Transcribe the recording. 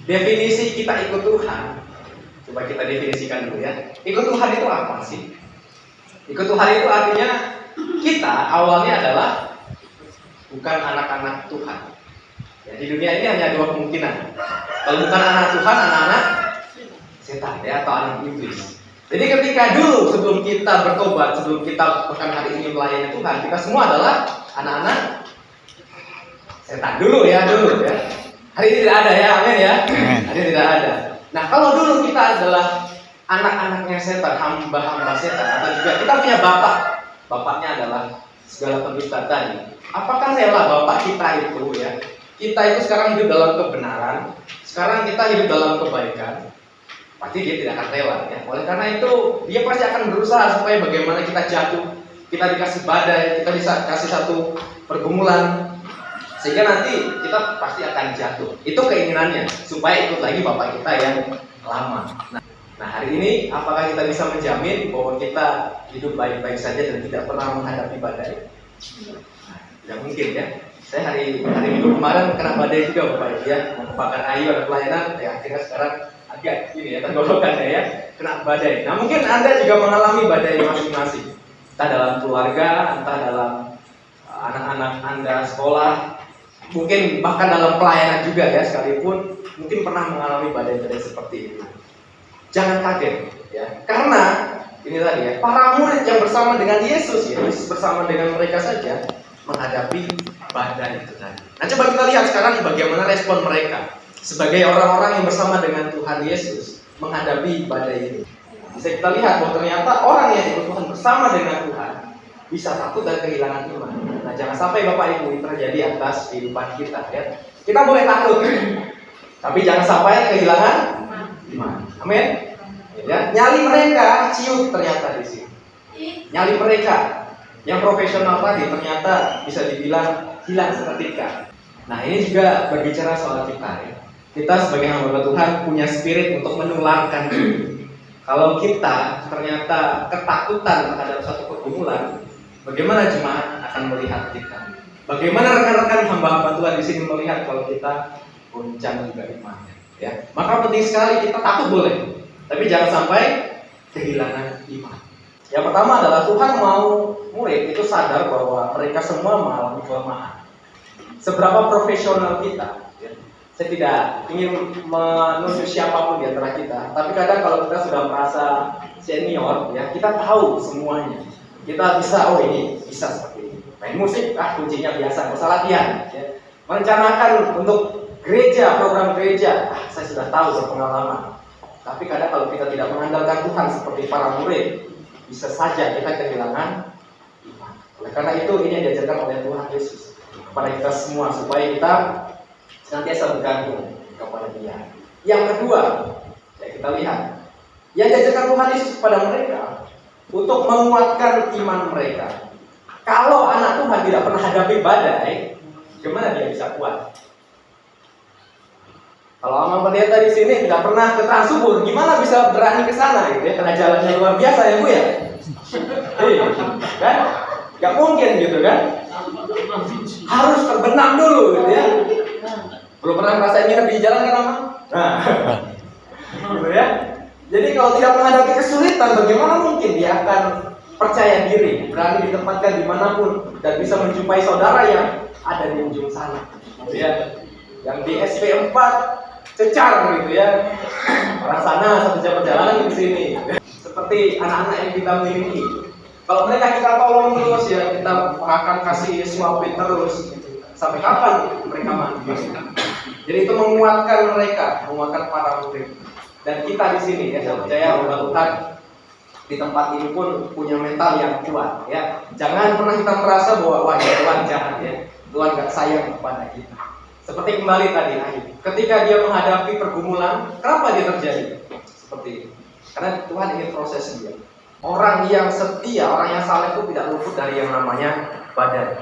definisi kita ikut Tuhan, coba kita definisikan dulu ya. Ikut Tuhan itu apa sih? Ikut Tuhan itu artinya kita awalnya adalah bukan anak-anak Tuhan. Ya, di dunia ini hanya dua kemungkinan. Kalau bukan anak Tuhan, anak-anak setan ya, atau anak iblis. Jadi ketika dulu sebelum kita bertobat, sebelum kita bahkan hari ini melayani Tuhan, kita semua adalah anak-anak setan dulu ya. Hari ini tidak ada ya, amin ya. Hari ini tidak ada. Nah, kalau dulu kita adalah anak-anaknya setan, hamba-hamba setan, atau juga kita punya bapaknya adalah segala pendusta tadi. Apakah rela bapak kita itu ya? Kita itu sekarang hidup dalam kebenaran, sekarang kita hidup dalam kebaikan. Pasti dia tidak akan rela ya. Oleh karena itu dia pasti akan berusaha supaya bagaimana kita jatuh, kita dikasih badai, kita dikasih satu pergumulan, sehingga nanti kita pasti akan jatuh. Itu keinginannya supaya ikut lagi bapak kita yang lama. Nah hari ini apakah kita bisa menjamin bahwa kita hidup baik-baik saja dan tidak pernah menghadapi badai? Nah, tidak mungkin ya. Saya hari minggu kemarin kena badai juga bapak ya, membakar kayu ada pelayanan, ya akhirnya sekarang agak ini ya tenggorokannya ya, kena badai. Nah mungkin Anda juga mengalami badai masing-masing, entah dalam keluarga, entah dalam anak-anak Anda sekolah, mungkin bahkan dalam pelayanan juga ya, sekalipun mungkin pernah mengalami badai-badai seperti itu. Jangan kaget ya, karena ini tadi ya, para murid yang bersama dengan Yesus bersama dengan mereka saja menghadapi badai itu tadi. Nah coba kita lihat sekarang bagaimana respon mereka sebagai orang-orang yang bersama dengan Tuhan Yesus menghadapi badai ini. Bisa kita lihat bahwa ternyata orang yang ikut Tuhan bersama dengan Tuhan bisa takut dan kehilangan iman. Nah jangan sampai Bapak Ibu ini terjadi atas kehidupan kita ya. Kita boleh takut, tapi jangan sampai kehilangan iman. Amin. Ya, nyali mereka ciut ternyata di sini. Nyali mereka yang profesional tadi ternyata bisa dibilang hilang seketika. Nah ini juga berbicara soal kita ya. Kita sebagai hamba Tuhan punya spirit untuk menularkan diri. Kalau kita ternyata ketakutan terhadap satu pergumulan, bagaimana jemaat akan melihat kita? Bagaimana rekan-rekan hamba-hamba Tuhan di sini melihat kalau kita goncang juga imannya? Ya, maka penting sekali kita takut boleh, tapi jangan sampai kehilangan iman. Yang pertama adalah Tuhan mau murid itu sadar bahwa mereka semua mengalami kelemahan. Seberapa profesional kita, ya. Saya tidak ingin menunjuk siapapun di antara kita, tapi kadang kalau kita sudah merasa senior, ya kita tahu semuanya. Kita bisa, oh ini bisa seperti ini. Main musik, kuncinya biasa, nggak usah latihan. Ya. Merencanakan untuk gereja, program gereja, saya sudah tahu berpengalaman. Tapi kadang kalau kita tidak mengandalkan Tuhan seperti para murid, bisa saja kita kehilangan iman. Oleh karena itu ini yang diajarkan oleh Tuhan Yesus kepada kita semua supaya kita senantiasa bergantung kepada Dia. Yang kedua, ya kita lihat yang diajarkan Tuhan Yesus kepada mereka untuk menguatkan iman mereka. Kalau anak Tuhan tidak pernah hadapi badai, gimana dia bisa kuat? Kalau Amang Pendeta di sini tidak pernah ke Transubur, gimana bisa berani ke sana gitu ya? Karena jalannya luar biasa ya Bu ya. Kan? Gak mungkin gitu kan? Harus terbenam dulu gitu ya. Belum pernah ngerasain nginep di jalan kan Amang? Nah, gitu ya. Jadi kalau tidak menghadapi kesulitan, bagaimana mungkin dia akan percaya diri, berani ditempatkan dimanapun dan bisa menjumpai saudara yang ada di ujung sana, gitu ya. Yang di SP4 cecar gitu ya, orang sana 1 jam perjalanan ke sini. Seperti anak-anak yang kita miliki, kalau mereka kita tolong terus ya, kita akan kasih suapin terus, sampai kapan mereka mandi? Jadi itu menguatkan mereka, menguatkan para murid. Dan kita di sini ya, saya percaya bahwa Tuhan di tempat ini pun punya mental yang kuat ya. Jangan pernah kita merasa bahwa wah Tuhan jahat ya, Tuhan gak sayang kepada kita. Seperti kembali tadi Ayub, ketika dia menghadapi pergumulan, kenapa dia terjadi seperti ini? Karena Tuhan ingin proses dia. Orang yang setia, orang yang saleh itu tidak luput dari yang namanya badai.